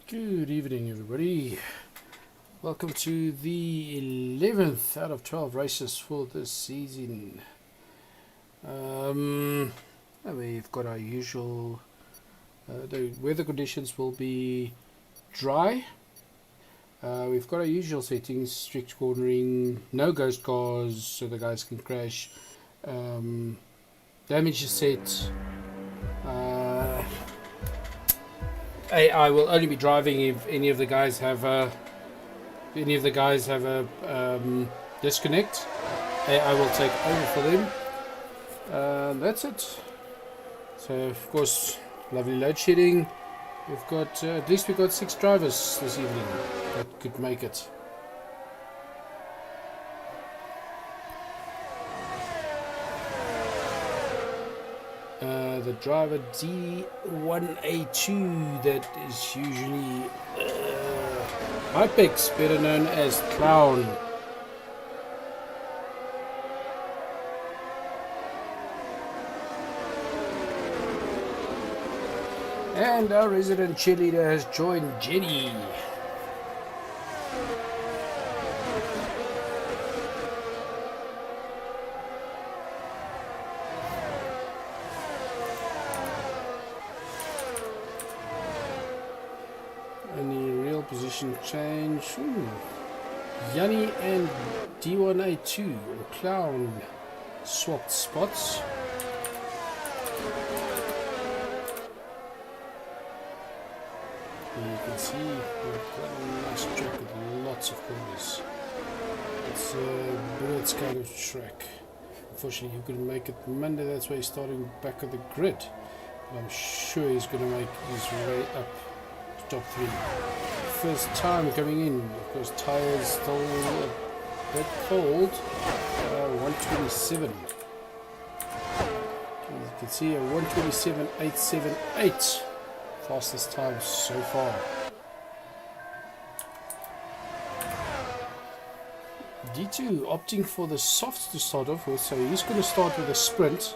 Good evening, everybody. Welcome to the 11th out of 12 races for this season. We've got our usual. The weather conditions will be dry. We've got our usual settings: strict cornering, no ghost cars, so the guys can crash. Damage is set. I will only be driving if any of the guys have a disconnect. I will take over for them. That's it. So of course, lovely load shedding. We've got at least we've got 6 drivers this evening that could make it. The driver D1A2, that is usually Hypex, better known as Clown. And our resident cheerleader has joined Jenny. Position change. Yanni and D1A2 or Clown swapped spots. And you can see we've got a nice track with lots of corners. It's a Bullet's kind of track. Unfortunately, he couldn't make it Monday, that's why he's starting back at the grid. But I'm sure he's going to make his way up to top 3. First time coming in, of course, tires still a bit cold. 127. You can see a 127.878, fastest time so far. D2 opting for the softs to start off with, so he's going to start with a sprint,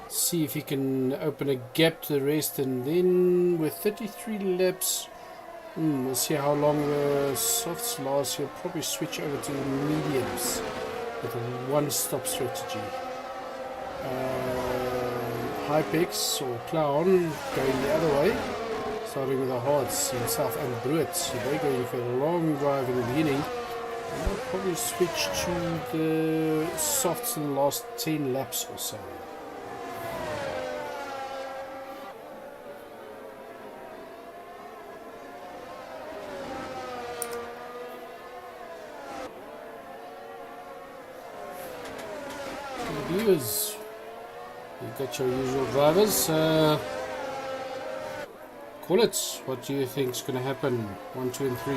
see if he can open a gap to the rest, and then with 33 laps. We'll see how long the softs last. He'll probably switch over to the mediums with a one-stop strategy. Hypex or Clown going the other way, starting with the hards himself and Bruit. So they're going for a long drive in the beginning. And they'll probably switch to the softs in the last 10 laps or so. Viewers, you've got your usual drivers. Call it. What do you think is going to happen? 1, 2, and 3.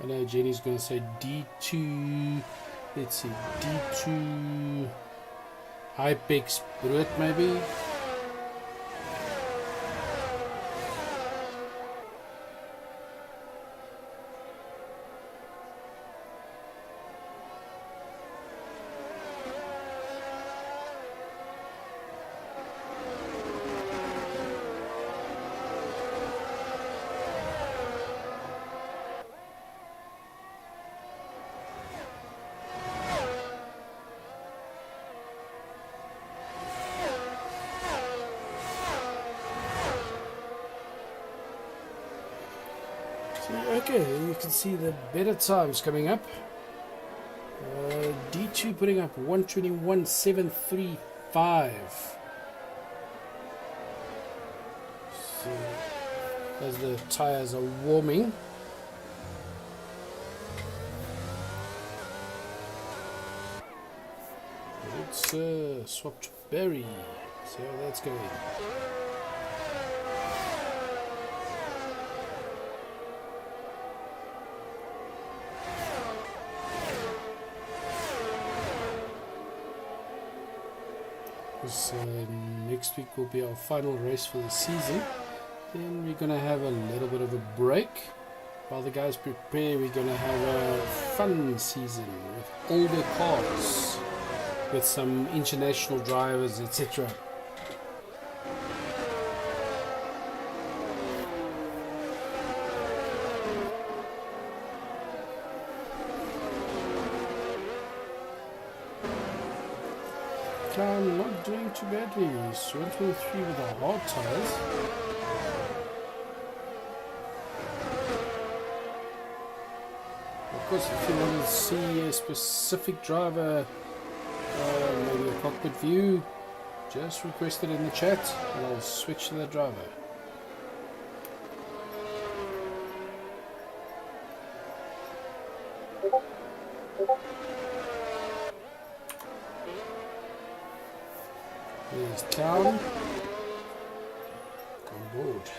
I know Jenny's going to say D2. Let's see, D2 Hypex Bruit maybe. Okay, you can see the better times coming up. D2 putting up 121.735. So as the tires are warming. Let's swap to Berry. See how that's going. Next week will be our final race for the season. Then we're going to have a little bit of a break. While the guys prepare, we're going to have a fun season with older cars, with some international drivers, etc. I'm not doing too badly. So 123 with the hard tires. Of course, if you want to see a specific driver, maybe a cockpit view, just request it in the chat and I'll switch to that driver. There's Clown on board.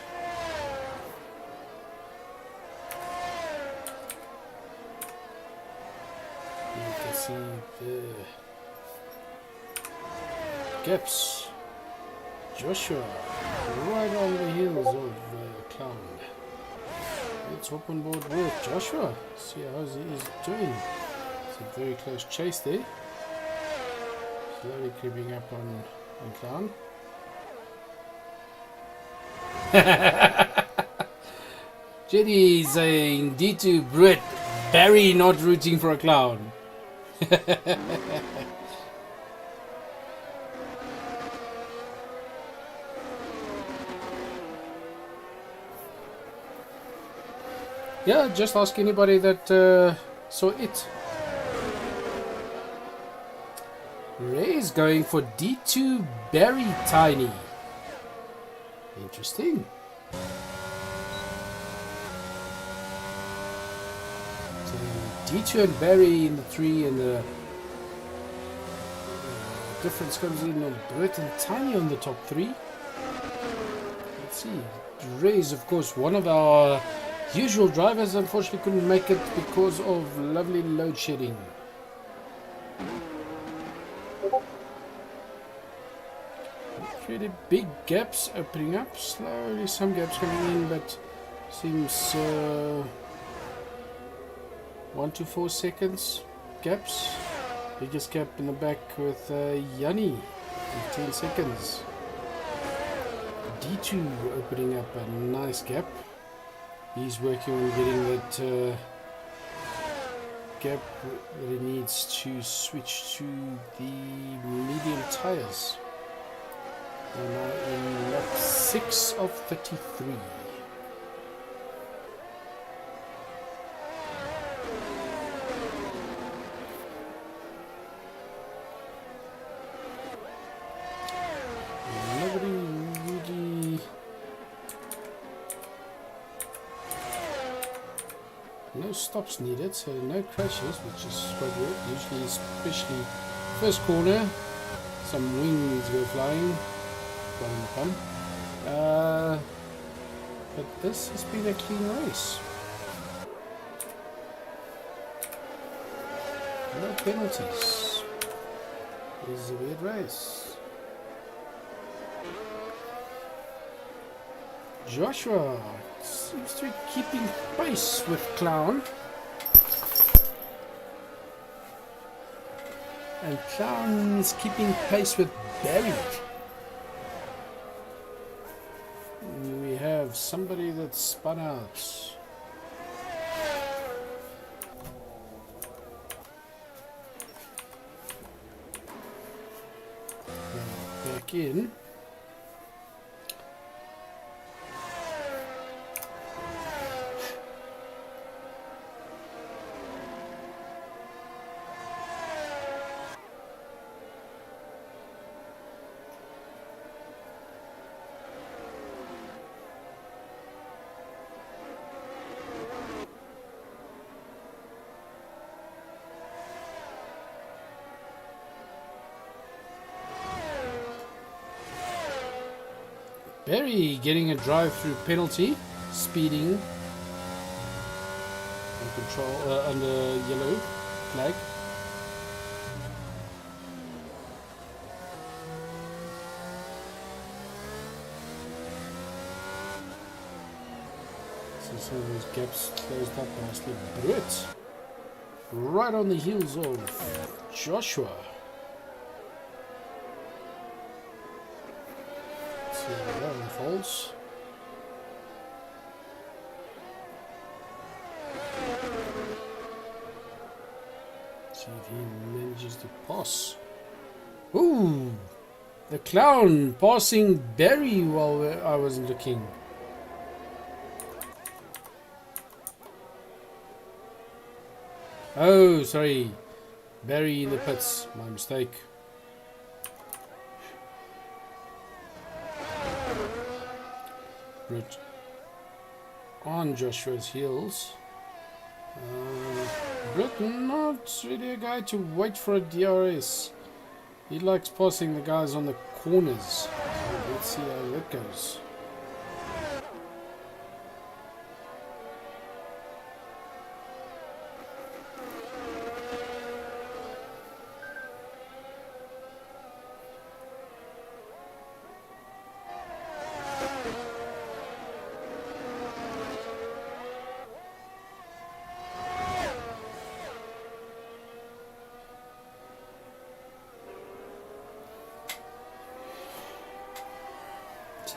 You can see the gaps. Joshua right on the heels of Clown. Let's hop on board with Joshua. See how he is doing. It's a very close chase there. Slowly creeping up on Clown. Jenny saying D2 Brit, Barry not rooting for a Clown. Yeah, just ask anybody that saw it. Ray's going for D2 Barry Tiny. Interesting. So D2 and Barry in the 3, and the difference comes in on Bert and Tiny on the top 3. Let's see. Ray's, of course, one of our usual drivers, unfortunately couldn't make it because of lovely load shedding. Really big gaps opening up, slowly some gaps coming in, but seems 1 to 4 seconds gaps. Biggest gap in the back with Yanni in 10 seconds. D2 opening up a nice gap. He's working on getting that gap that he needs to switch to the medium tires. We're now in lap 6 of 33. Nobody really... No stops needed, so no crashes, which is quite good. Usually, especially first corner, some wings go flying. Fun. But this has been a clean race. No penalties. This is a weird race. Joshua seems to be keeping pace with Clown. And Clown's keeping pace with Barry. We have somebody that spun out. Back in. Barry getting a drive-through penalty, speeding on control under yellow flag. So some of these gaps closed up nicely. Brett, right on the heels of Joshua. Let's see how that unfolds. See if he manages to pass. Ooh! The clown passing Barry while I wasn't looking. Oh, sorry. Barry in the pits. My mistake. Brett on Joshua's heels. Brett not really a guy to wait for a DRS. He likes passing the guys on the corners. So let's see how that goes.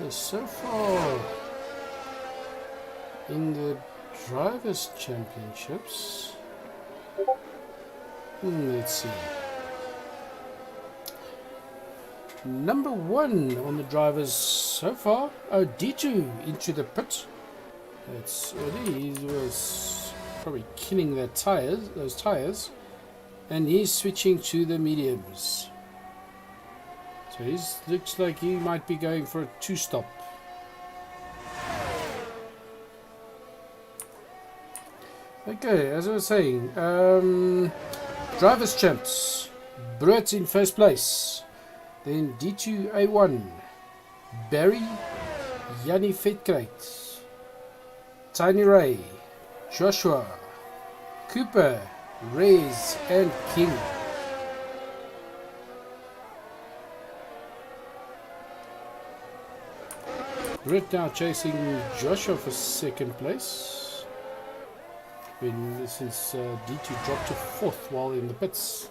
So far in the Drivers' Championships, let's see. Number 1 on the drivers so far, D2 into the pit. That's early. He was probably killing those tires, and he's switching to the mediums. So he looks like he might be going for a 2-stop. Okay, as I was saying, drivers champs. Brett in first place. Then D2A1. Barry, Jannie Vetkrate, Tiny Ray, Joshua, Cooper, Reyes, and King. Brett now chasing Joshua for second place. Since D2 dropped to 4th while in the pits.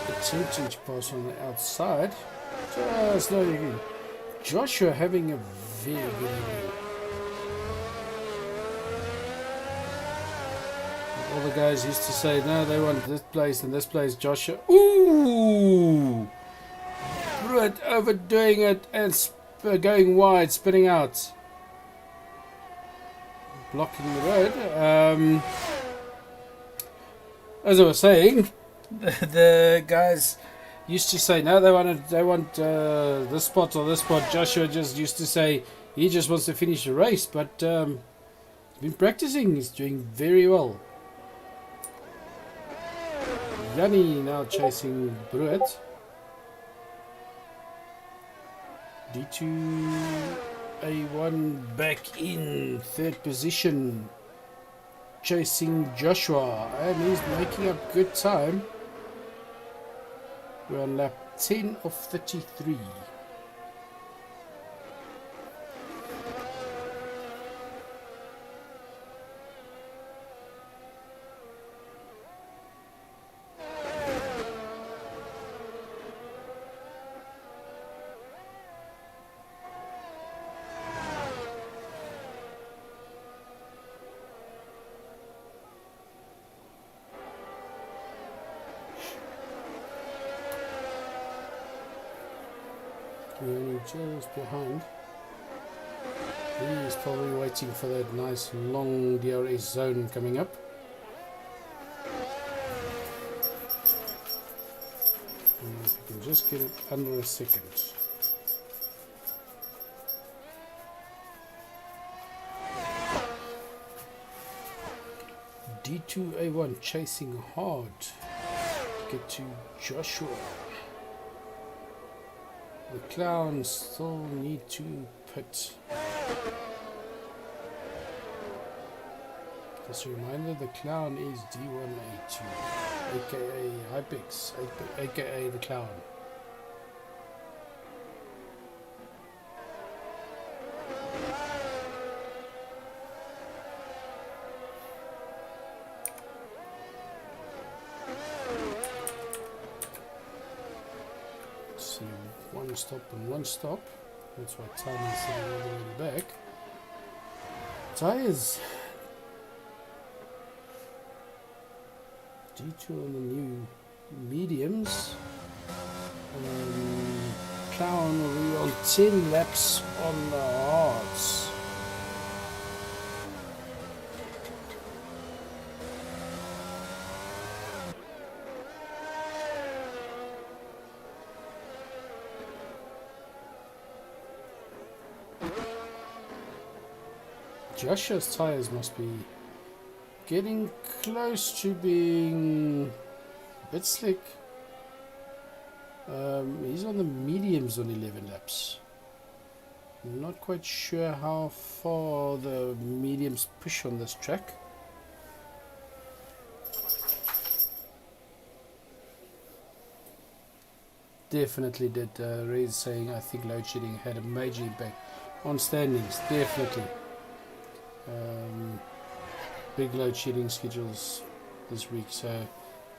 Attempting to pass on the outside. Just not again. Joshua having a very good evening. All the guys used to say, no, they want this place and this place. Joshua, ooh! Brett overdoing it and going wide, spinning out. Blocking the road. As I was saying, the guys used to say no, they want this spot or this spot. Joshua just used to say he just wants to finish the race, but he's been practicing. He's doing very well. Jannie now chasing Brett. D2A1 back in 3rd position, chasing Joshua, and he's making up good time. We're on lap 10 of 33. We're only just behind. He's probably waiting for that nice long DRS zone coming up. And if we can just get it under a second. D2A1 chasing hard. get to Joshua. The clowns still need to pit. Just a reminder, the clown is D1A2, aka Hypix, aka the clown. See, one stop and one stop. That's why Tiny's sitting all the way in the back. Tires. D2 on the new mediums. Clown will be on 10 laps on the hards. Joshua's tires must be getting close to being a bit slick. He's on the mediums on 11 laps. I'm not quite sure how far the mediums push on this track. Definitely did. Ray's saying I think load shedding had a major impact on standings. Definitely. Big load shedding schedules this week, so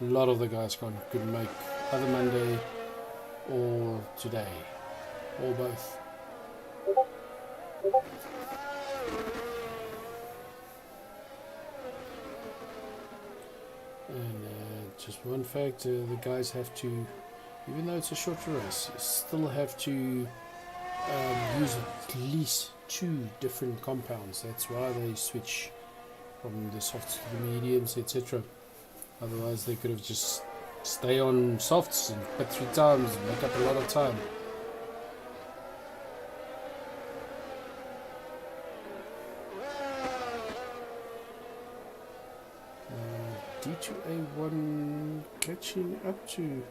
a lot of the guys couldn't make either Monday or today, or both. And just one fact, the guys have to, even though it's a shorter race, still have to use at least 2 different compounds. That's why they switch from the softs to the mediums, etc. Otherwise they could have just stay on softs and pit 3 times and make up a lot of time. D2A1 catching up to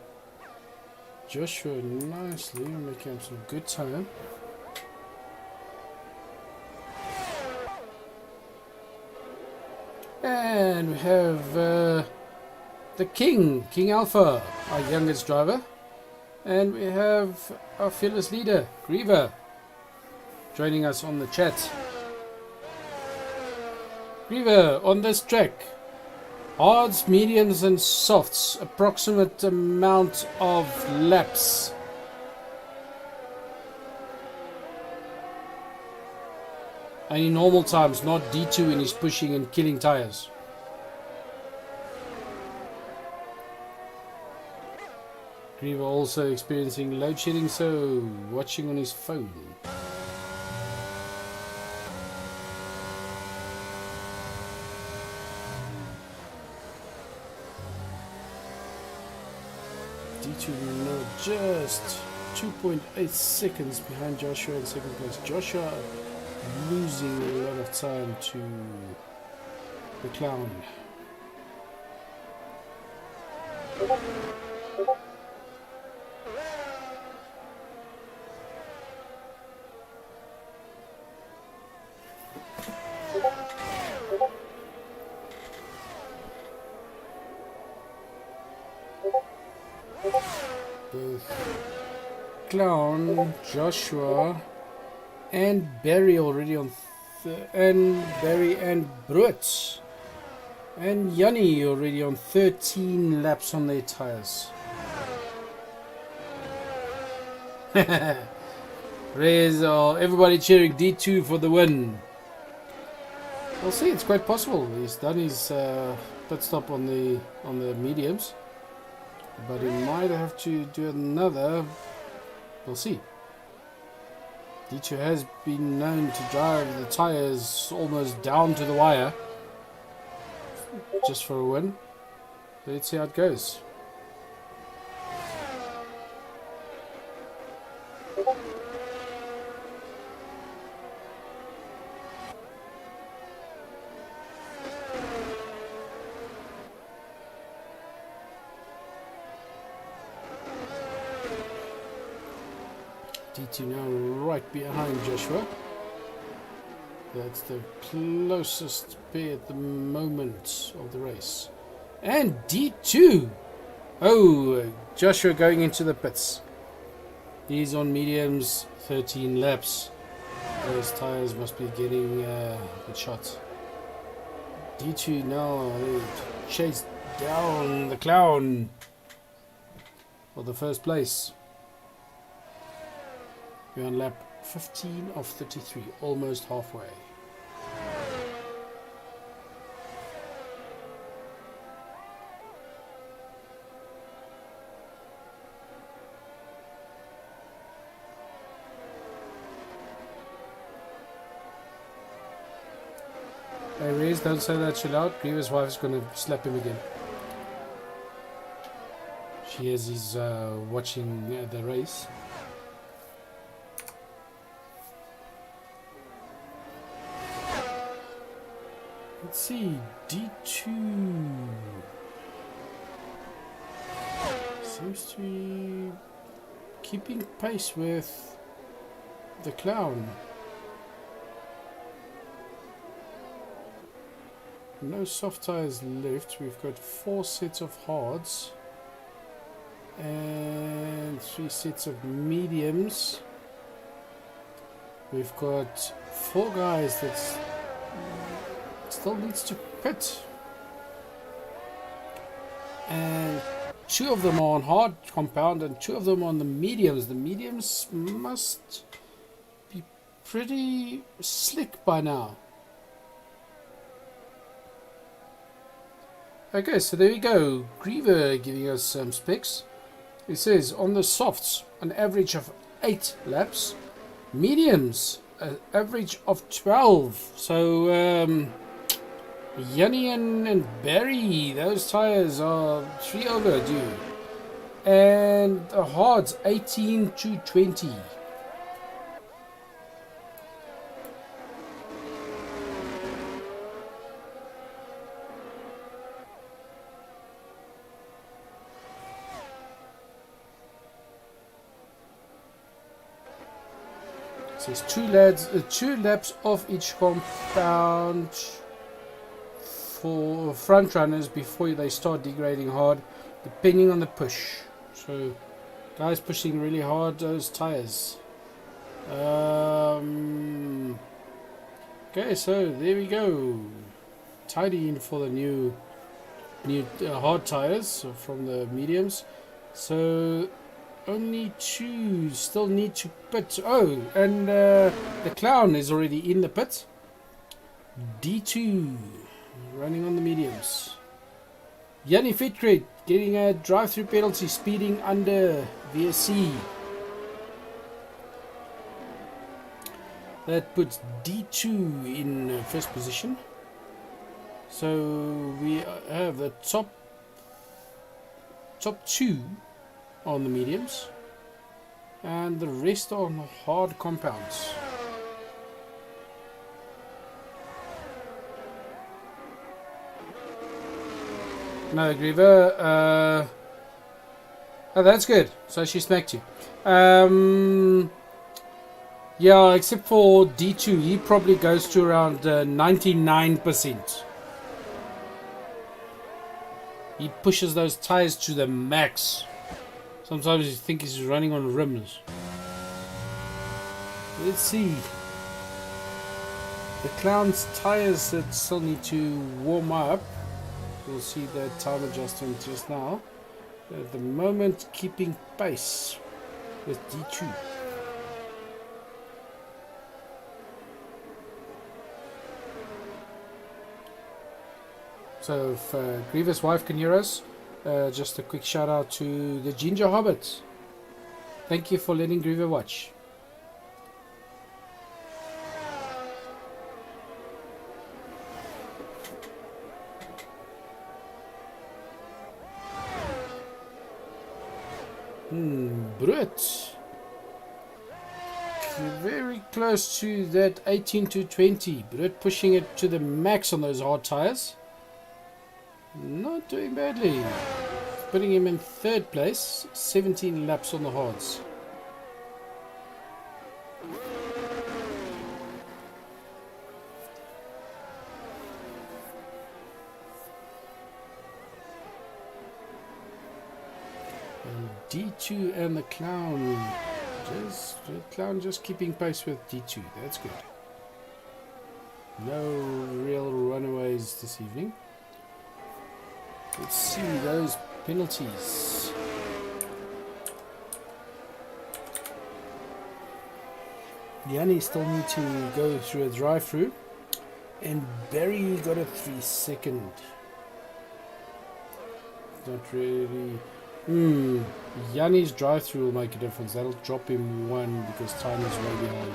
Joshua nicely, making up some good time. And we have the King Alpha, our youngest driver. And we have our fearless leader, Griever, joining us on the chat. Griever, on this track, hards, mediums and softs, approximate amount of laps. And in normal times, not D2 when he's pushing and killing tires. Griever also experiencing load shedding, so watching on his phone. D2 now just 2.8 seconds behind Joshua in second place. Joshua losing a lot of time to the clown. Both Clown, Joshua and Barry already on and Barry and Brut and Yanni already on 13 laps on their tires. Reyes, everybody cheering D2 for the win. We'll see, it's quite possible. He's done his pit stop on the mediums, but he might have to do another. We'll see. D2 has been known to drive the tires almost down to the wire just for a win. Let's see how it goes. D2 now right behind Joshua. That's the closest pair at the moment of the race. And D2! Oh, Joshua going into the pits. He's on mediums, 13 laps. Those tyres must be getting a good shot. D2 now chase down the clown for the first place. We're on lap 15 of 33, almost halfway. Hey Reyes, don't say that too loud. Griever's wife is going to slap him again. She hears he's watching the race. Let's see, D2 seems to be keeping pace with the clown. No soft tires left. We've got 4 sets of hards and 3 sets of mediums. We've got 4 guys that still needs to pit, and 2 of them are on hard compound and 2 of them on the mediums. The mediums must be pretty slick by now. Okay, so there we go. Griever giving us some specs. It says on the softs an average of 8 laps, mediums an average of 12. So Yanni and Barry, those tires are 3 overdue, and the hards 18 to 20. Says 2 laps off each compound for front runners before they start degrading hard, depending on the push. So guys pushing really hard those tires. Okay, so there we go. Tidy in for the new hard tires from the mediums. So only 2 still need to pit. Oh, and the clown is already in the pit. D2 running on the mediums. Yanni Fitcrate getting a drive-through penalty, speeding under VSC. That puts D2 in first position. So we have the top 2 on the mediums, and the rest are on hard compounds. No, Griever. Oh, that's good. So she smacked you. Yeah, except for D2, he probably goes to around 99%. He pushes those tires to the max. Sometimes you think he's running on rims. Let's see. The clown's tires that still need to warm up. We'll see the time adjustment just now. At the moment, keeping pace with D2. So if Griever's wife can hear us, just a quick shout out to the Ginger Hobbit. Thank you for letting Griever watch. Brut. Very close to that 18 to 20. Brut pushing it to the max on those hard tires. Not doing badly. Putting him in third place. 17 laps on the hards. D2 and the Clown. The Clown just keeping pace with D2. That's good. No real runaways this evening. Let's see those penalties. Yanni still need to go through a drive-through, and Barry got a 3-second. Not really. Yanni's drive-through will make a difference. That'll drop him 1 because time is way behind.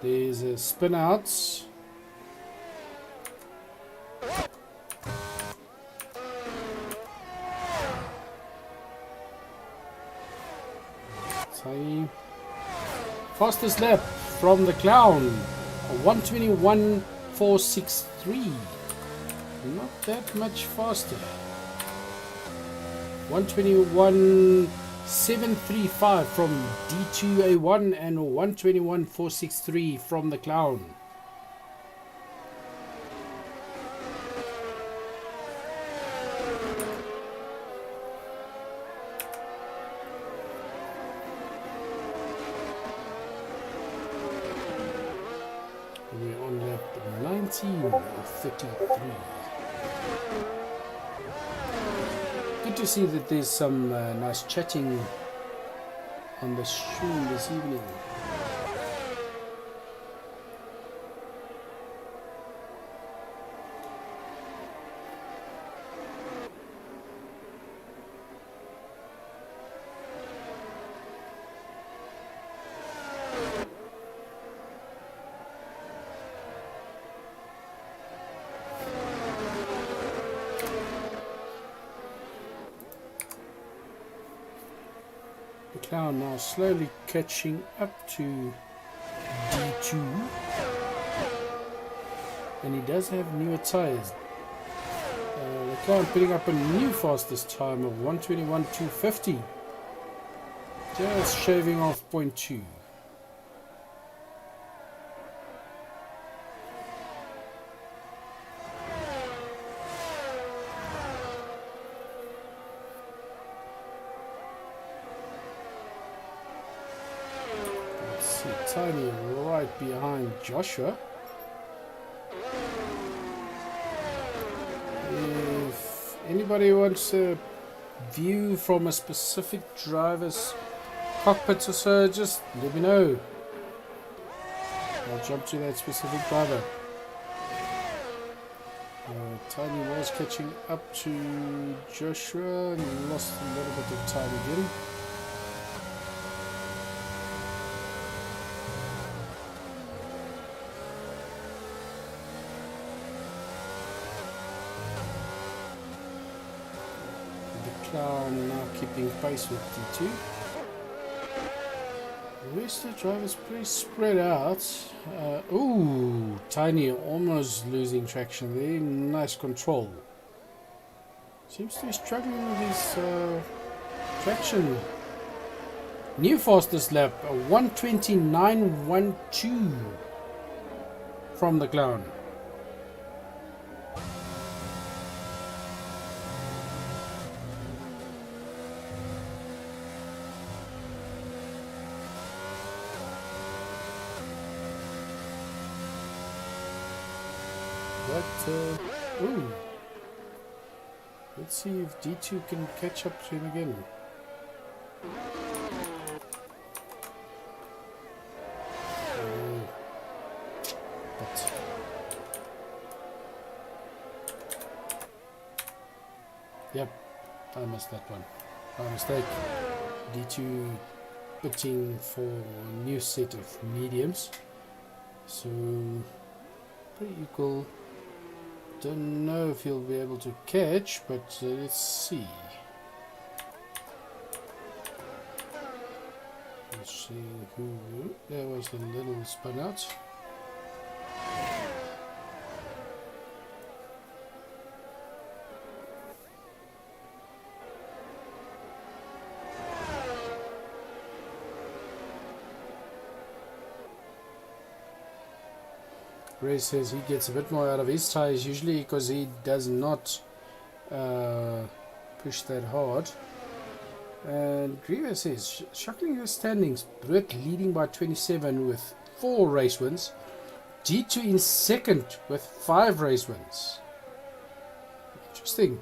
There's a spin out. Tiny. Fastest lap from the Clown, a 1:21.463. Not that much faster. 1:21.735 from D2A1 and 1:21.463 from the Clown. We're on lap 19:33. Good to see that there's some nice chatting on the stream this evening. Clown now slowly catching up to D2, and he does have newer tires. The Clown putting up a new fastest time of 1:21.250, just shaving off 0.2. Tiny right behind Joshua. If anybody wants a view from a specific driver's cockpit or so, just let me know. I'll jump to that specific driver. Tiny was catching up to Joshua and lost a little bit of time again. Clown now keeping pace with D2. The rest of the drivers pretty spread out. Ooh, Tiny almost losing traction there. Nice control. Seems to be struggling with his traction. New fastest lap, a 1:29.12 from the Clown. Ooh. Let's see if D2 can catch up to him again. But yep, I missed that one. My mistake. D2 pitting for a new set of mediums. So pretty equal. Don't know if he'll be able to catch, but let's see. Let's see who. There was a little spin out. Ray says he gets a bit more out of his tires usually because he does not push that hard. And Griever says, shuckling the standings, Britt leading by 27 with 4 race wins, G2 in second with 5 race wins. Interesting.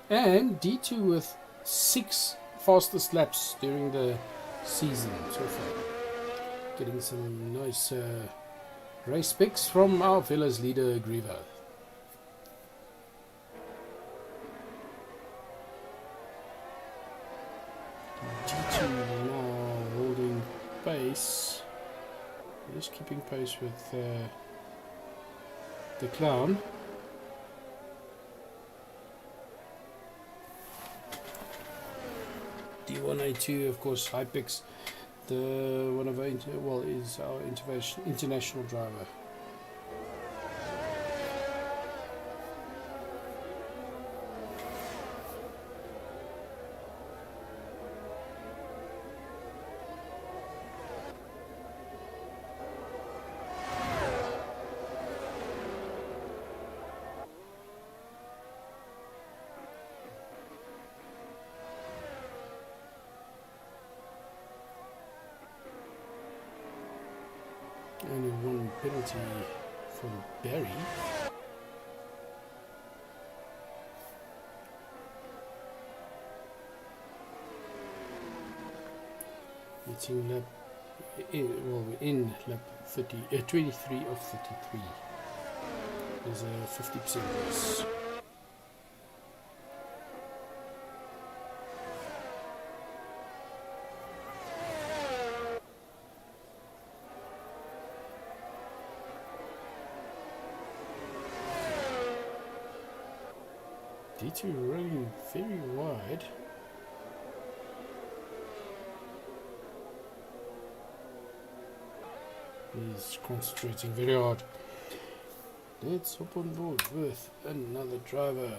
And D2 with 6 fastest laps during the season so far. Getting some nice race picks from our fellows leader Griever. D2 now holding pace. Just keeping pace with the clown. D1A2, of course, Hypix, the one of our is our international driver. Only 1 penalty from Barry. Meeting lap in lap 23 of 33. There's a 50% race. D2 running very wide. He's concentrating very hard. Let's hop on board with another driver.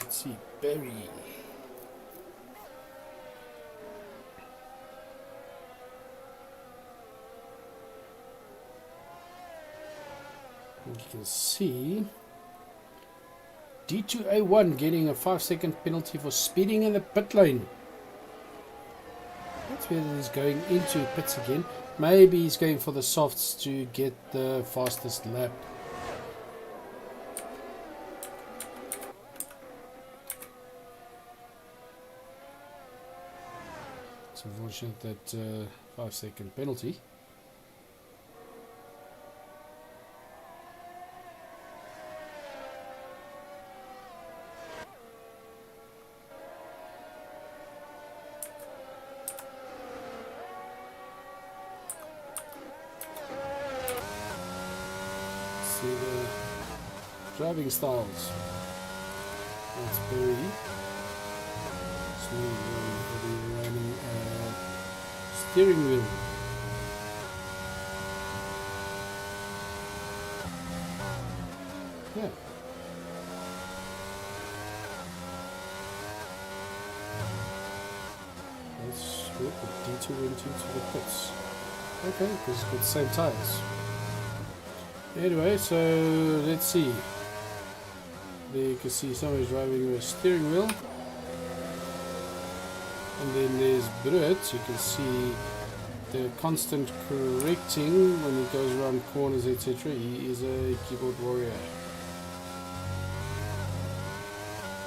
Let's see, Barry. And you can see D2A1 getting a 5-second penalty for speeding in the pit lane. That's whether he's going into pits again. Maybe he's going for the softs to get the fastest lap. It's unfortunate that 5-second penalty. The driving styles. That's very smooth running steering wheel. Yeah. Let's look at D2 into the pits. Okay, because it's got the same tires. Anyway, so let's see. There you can see somebody's driving a steering wheel. And then there's Britt. You can see the constant correcting when he goes around corners, etc. He is a keyboard warrior.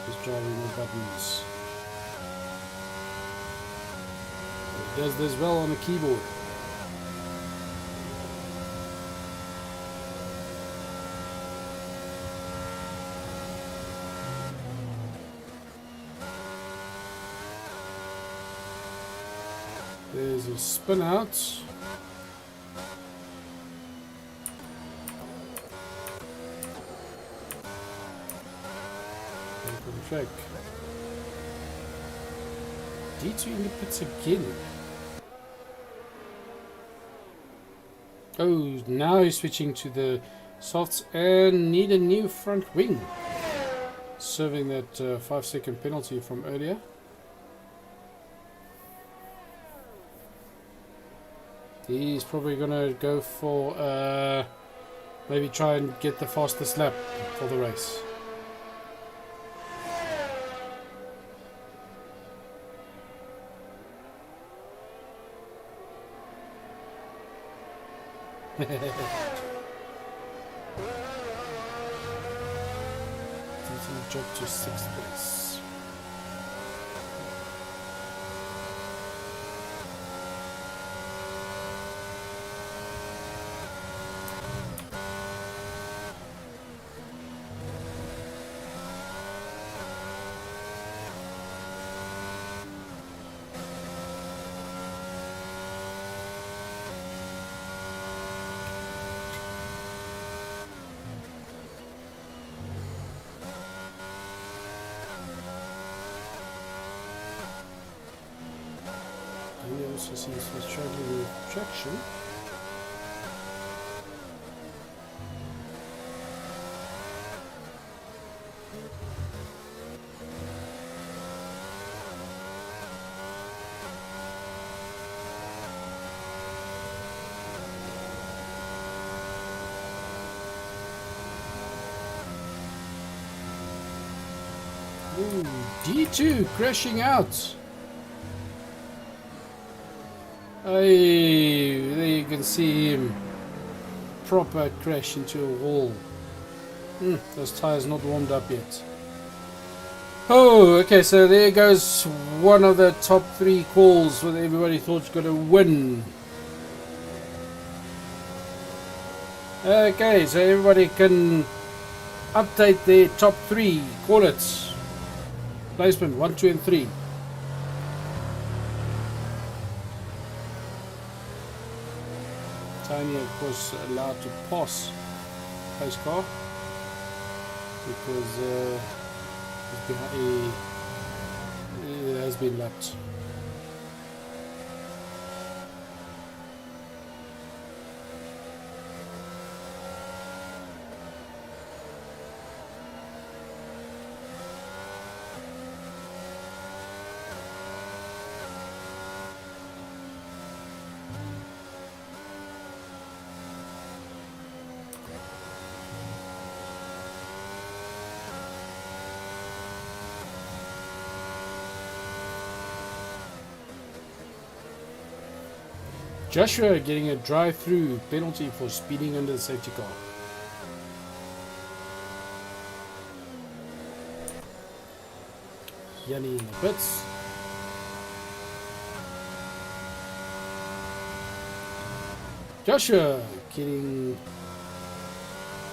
Just driving the buttons. He does this well on the keyboard. There's a spin out. track. D2 in the pits again. Oh, now he's switching to the softs and need a new front wing. Serving that 5-second penalty from earlier. He's probably going to go for maybe try and get the fastest lap for the race. Dropped to 6th place. And he also seems to be struggling with traction. Ooh, D2 crashing out. Hey, there you can see him proper crash into a wall. Those tires not warmed up yet. Oh, okay, so there goes one of the top 3 calls that everybody thought was going to win. Okay, so everybody can update their top 3. Call it. Placement 1, 2 and 3. Tiny, of course, allowed to pass pace car because he has been lapped. Joshua getting a drive-through penalty for speeding under the safety car. Yanni in the pits. Joshua getting...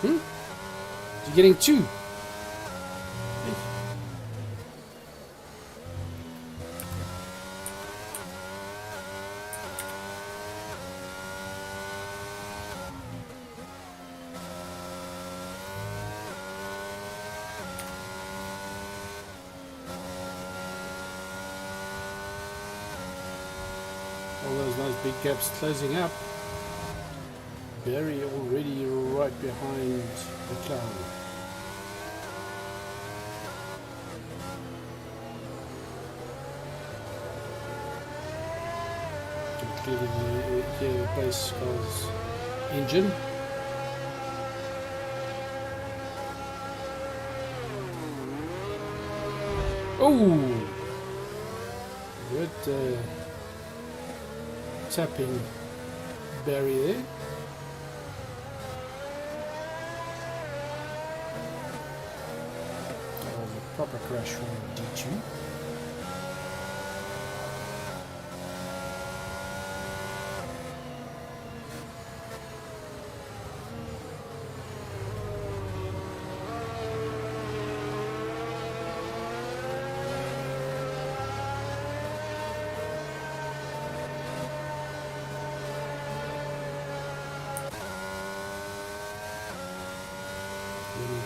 You're getting 2. All those nice big gaps closing up. Barry already right behind the cloud. Clearly the pace car's engine. Oh! Good tapping Barry there. Oh, the proper crash from D2.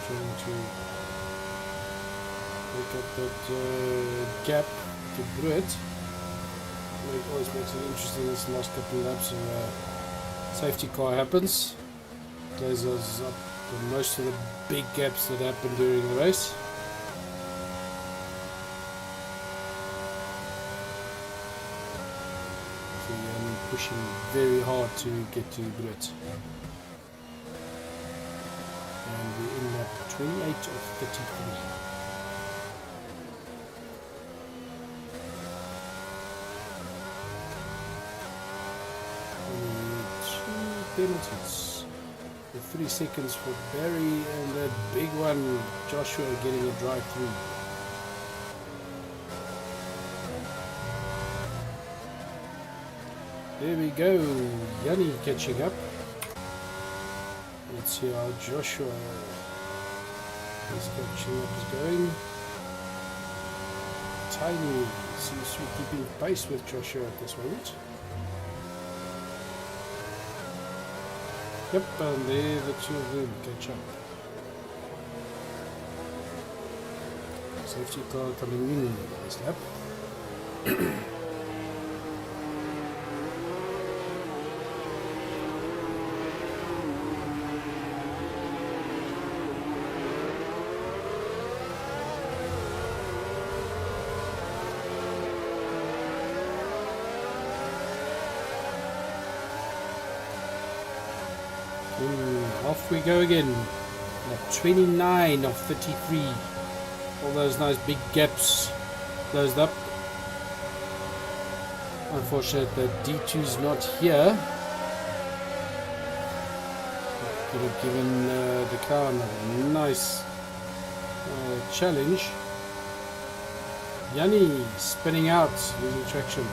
Trying to make up that gap to Brit. It always makes it interesting this last couple of laps and safety car happens. Closes us up for most of the big gaps that happen during the race. So I'm pushing very hard to get to Brit. And we're in lap 28 of 33. Penalties. The 3 seconds for Barry and that big one, Joshua, getting a drive through. There we go, Yanni catching up. Let's see how Joshua is catching up is going. Tiny seems to be keeping pace with Joshua at this moment. Yep, and there the two of them catch up. Safety car coming in this lap. Off we go again. Lap 29 of 33. All those nice big gaps closed up. Unfortunately, the D2's not here. Could have given the car a nice challenge. Yanni spinning out, losing traction.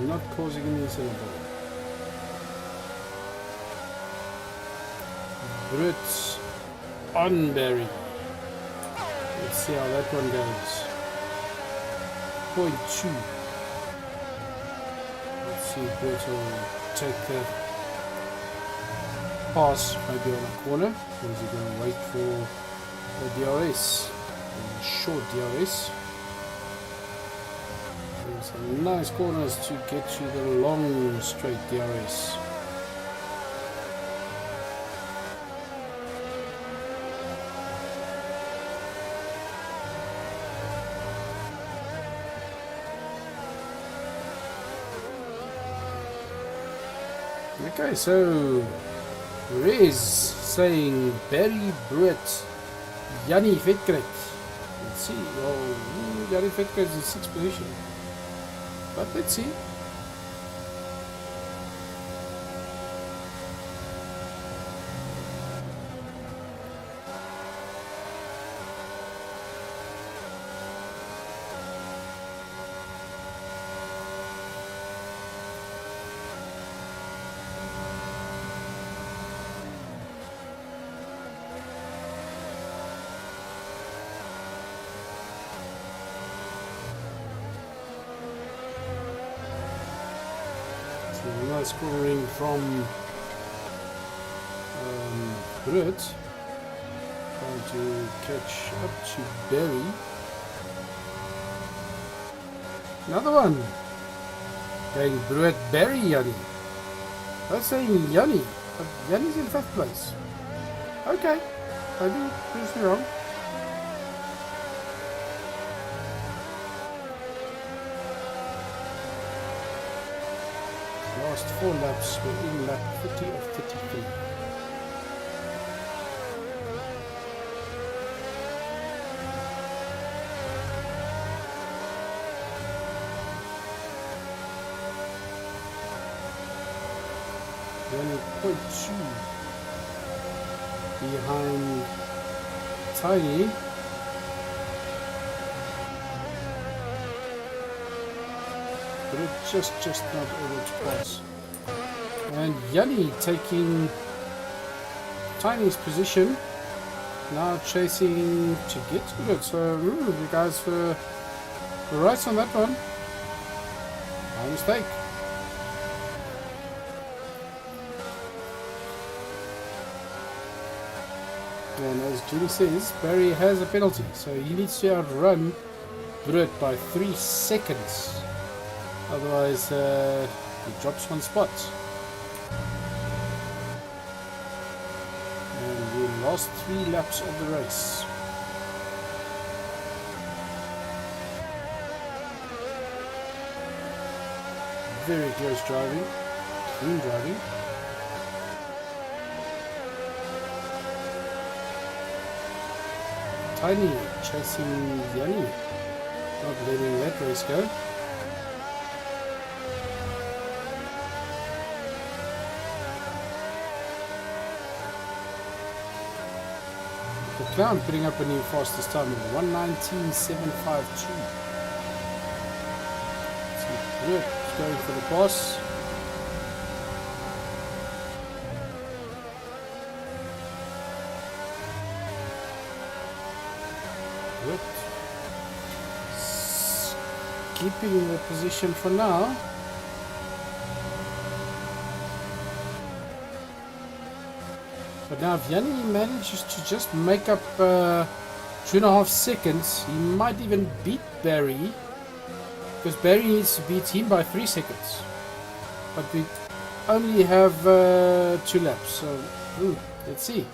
Not causing any incident. Brits on Barry. Let's see how that one goes. 0.2. Let's see if Brit will take that pass maybe on a corner, or is he going to wait for the DRS? A short DRS. There's some nice corners to get to the long straight DRS. Okay, so Rez saying Barry, Brit, Yanni Vetkret. Let's see. Oh, Yanni Vetkret is in 6th position. But let's see. Nice scoring from Brit, trying to catch up to Barry. Another one going Brit, Barry, Yanni. That's saying Yanni, but Yanni's in 5th place. Okay, maybe proves me wrong. Last 4 laps, we're in lap 30 of 33. Only 0.2 behind Tiny. But it's just not able to pass. And Yanni taking Tiny's position, now chasing to get to it. So you guys were right on that one. My mistake. and as Julie says, Barry has a penalty, so he needs to outrun Brett by 3 seconds. Otherwise, he drops 1 spot. And we lost 3 laps of the race. Very close driving, clean driving. Tiny chasing Yanni, not letting that race go. The Clown putting up a new fastest time of 1:19.752. Good, going for the pass. Good. Keeping the position for now. But now if Yanni manages to just make up 2.5 seconds, he might even beat Barry. Because Barry needs to beat him by 3 seconds. But we only have 2 laps, so let's see.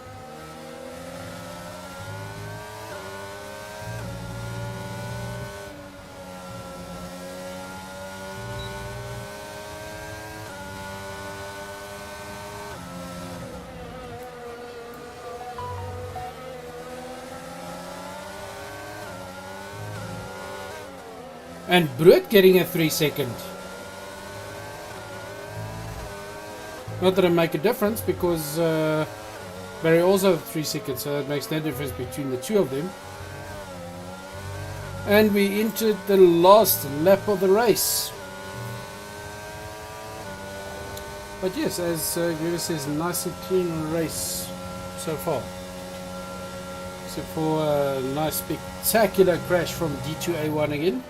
And Brett getting a 3 second. Not that it make a difference because Barry also have 3 seconds, so that makes no difference between the two of them. And we entered the last lap of the race. But yes, as Greta says, nice and clean race so far. Except for a nice spectacular crash from D2A1 again.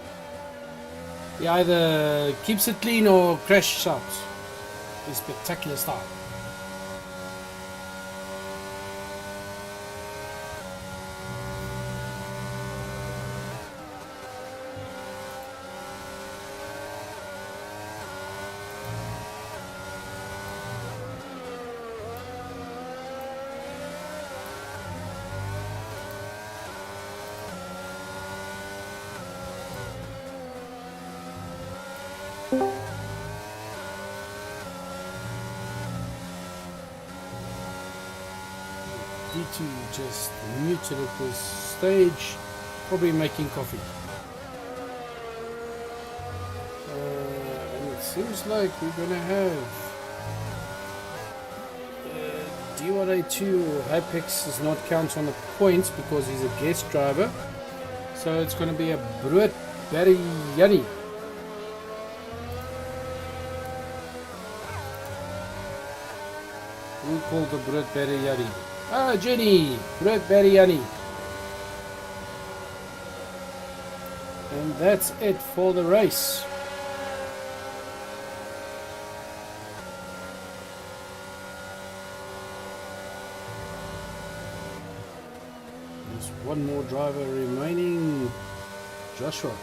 He either keeps it clean or crashes out in spectacular style. D2 just muted at this stage, probably making coffee. And it seems like we're going to have D1A2 or Apex does not count on the points because he's a guest driver. So it's going to be a Brett Barry Yanni. Who called the Brett Barry Yanni? Ah, Jenny! Brett Barry Yanni. And that's it for the race. There's one more driver remaining, Joshua.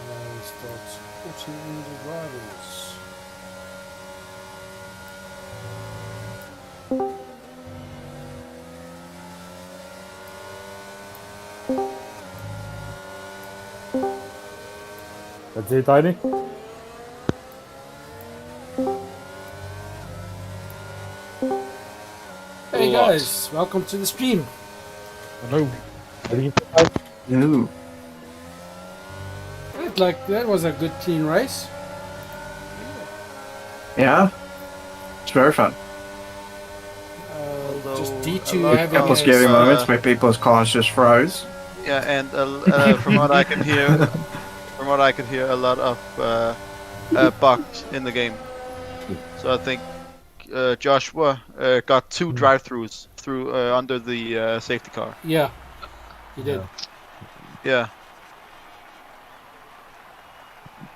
Now he starts putting in the drivers. That's it, Tiny? Hey guys, welcome to the stream. Hello. Hello. Like that was a good clean race. Yeah, it's very fun. Just D2 having A couple scary moments where people's cars just froze. Yeah, and from what I can hear, a lot of bugs in the game. So I think Joshua got 2 drive-throughs through under the safety car. Yeah, he did. Yeah.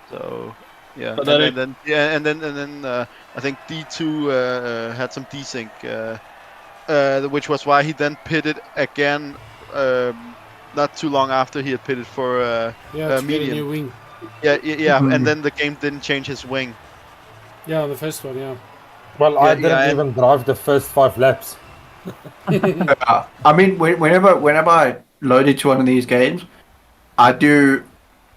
So Yeah, But and then yeah, and then I think D2 had some desync, which was why he then pitted again, not too long after he had pitted for Yeah, to get a medium. new wing. Yeah, and Mhm. then the game didn't change his wing. Yeah, the first one, yeah. Well, Yeah, I didn't yeah, and- even drive the first 5 laps. I mean, whenever I load into one of these games, I do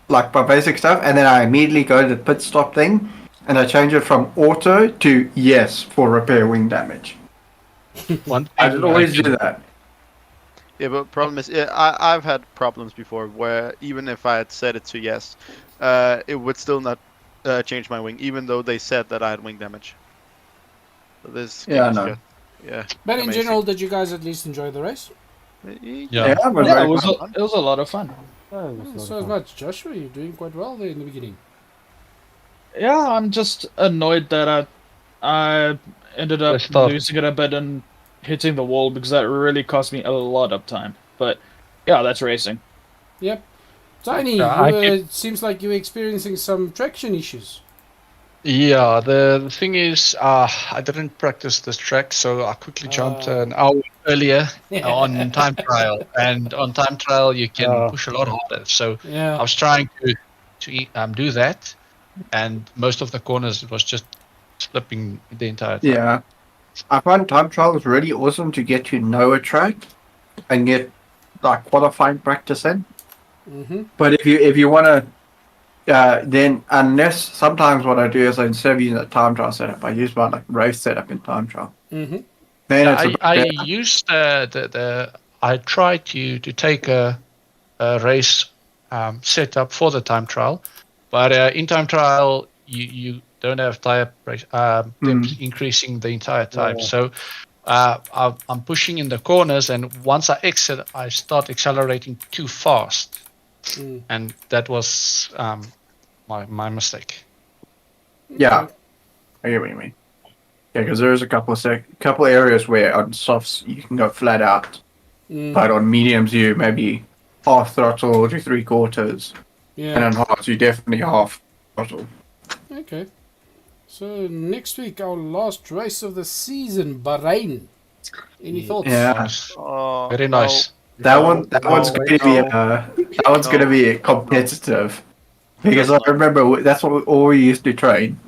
like my basic stuff, and then I immediately go to the pit stop thing, and I change it from auto to yes for repair wing damage. One I thing just always can- do that. Yeah, but problem is, I've had problems before where even if I had set it to yes, it would still not change my wing, even though they said that I had wing damage. So this Yeah, game I is know. just, yeah. But in amazing. general, did you guys at least enjoy the race? Yeah. Yeah, but Yeah, very it was fun. it was a lot of fun. Yeah, it was a lot So of as fun. much. Joshua, you're doing quite well there in the beginning. Yeah, I'm just annoyed that I ended up The start. losing it a bit and hitting the wall because that really cost me a lot of time. But yeah, that's racing. Yep. Tiny, Yeah, I it seems like you were experiencing some traction issues. Yeah, the thing is, I didn't practice this track, so I quickly jumped an hour earlier on time trial. And on time trial, you can push a lot harder. So I Yeah. was trying to do that, and most of the corners it was just slipping the entire time. Yeah, I find time trial is really awesome to get to know a track and get like qualifying practice in. Mm-hmm. But if you want to, then unless sometimes what I do is instead of using a time trial setup, I use my like race setup in time trial. Mm-hmm. Then Yeah, it's a bit I better. used I tried to take a race setup for the time trial, but in time trial you don't have tire temps increasing the entire time. Yeah. So I'm pushing in the corners, and once I exit, I start accelerating too fast, and that was my mistake. Yeah, I get what you mean. Yeah, because there's a couple areas where on softs you can go flat out, but on mediums you maybe half throttle to 3/4, Yeah. and on hards you definitely half throttle. Okay. So next week, our last race of the season, Bahrain. Any thoughts? Yeah, Nice. Oh, Very no. nice. that one's no, going to be that one's going to be competitive because I remember that's what all we used to train.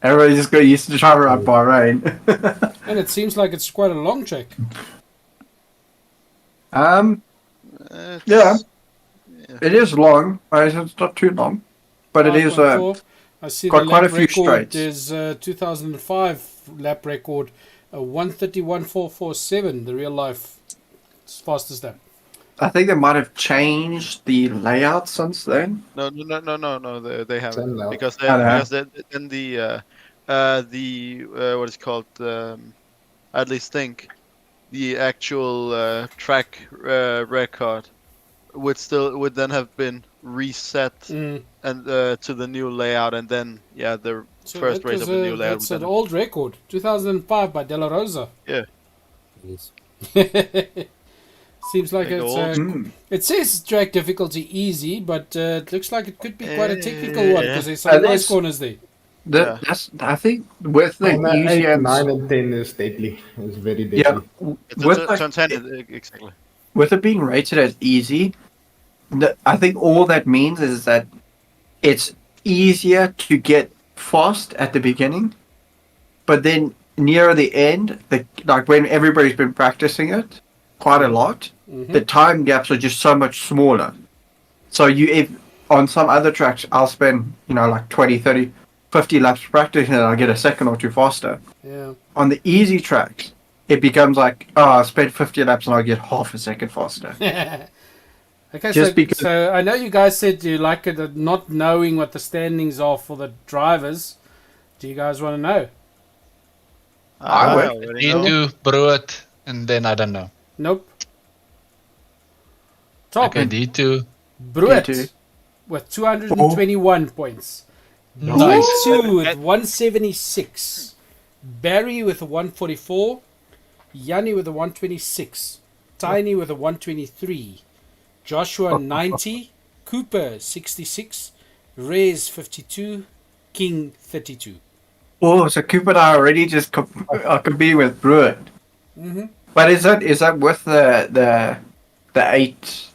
Everybody just got used to trying around Bahrain. And it seems like it's quite a long track. It's- Yeah, it is long. It's not too long, but it is 5.4. I see got the quite lap a few record straights. is 2005 lap record, 1:31.447. The real life fastest lap. I think they might have changed the layout since then. No, they haven't Same now. because Oh, they then the what is it called I at least think the actual track record would then have been reset and to the new layout, and then the So first that race was of the new layout. that's would an then- old record, 2005 by De La Rosa. Yeah, Yes. Seems like Like it's. old- It says track difficulty easy, but it looks like it could be quite a technical one because there's some And nice it's- corners there. That's I think with the easy 8, and 9, and 10 is deadly. It's very deadly. yeah, it's with a like, turn 10 exactly. with it being rated as easy, I think all that means is that it's easier to get fast at the beginning, but then near the end, like when everybody's been practicing it quite a lot, the time gaps are just so much smaller. So if on some other tracks, I'll spend like 20, 30, 50 laps practicing, and I'll get a second or two faster. Yeah. On the easy tracks, it becomes like, I spent 50 laps and I'll get half a second faster. Okay, Just because- so I know you guys said you like it at not knowing what the standings are for the drivers. Do you guys want to know? I would. already You know. do brew it, and then I don't know. Nope. Top Okay, D2. Bruit D2. with 221 points. Nice. D2 with 176. Barry with a 144. Yanni with a 126. Tiny with a 123. Joshua 90. Cooper 66. Rez 52. King 32. Oh, so Cooper and I already just are competing with Brewer. Mm-hmm. But is that with the 8?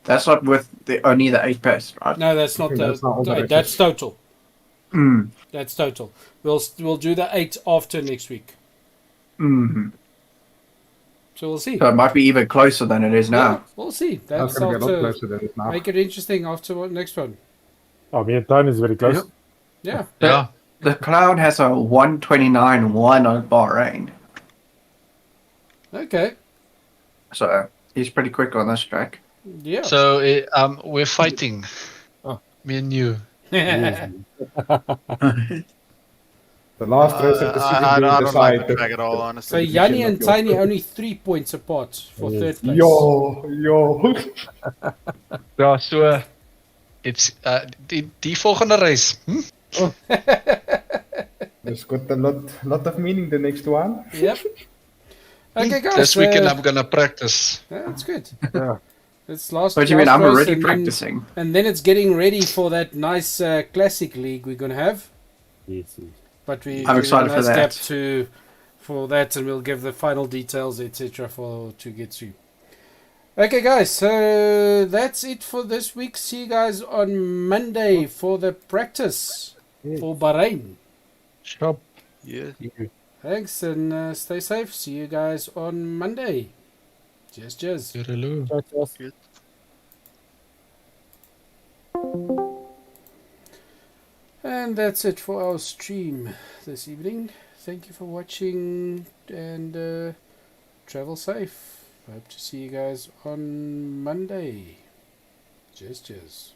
That's not with only the 8 pairs, right? No, that's not think the. that's not all the That's races. total. Mm. That's total. We'll do the 8 after next week. Mm. So we'll see. So it might be even closer than it is Yeah, now. we'll see. That's That's going to be a lot after. closer than it now. Make it interesting after next one. Oh, me and Tony is very close. Yep. Yeah. Yeah. The Clown has a 129.1 on Bahrain, Okay. so he's pretty quick on this track. Yeah. So we're fighting. Oh. Me and you. Yes. The last race of the season I will don't like decide the track at all, honestly. So Yanni and Tiny only 3 points apart for Yes. third place. Yo. Ja, so it's die volgende race. It's got a lot of meaning, the next one. Yep. Okay, guys. This weekend I'm gonna practice. That's good. Yeah. It's last. What do you mean? last I'm race already and then- practicing. And then it's getting ready for that nice classic league we're gonna have. Yes. But we I'm excited give a for nice that. gap for that, and we'll give the final details, etc. to get through. Okay, guys. So that's it for this week. See you guys on Monday for the practice for Bahrain. Shop. Yeah. Thanks and stay safe. See you guys on Monday. Cheers. Toodaloo. And that's it for our stream this evening. Thank you for watching and travel safe. Hope to see you guys on Monday. Cheers.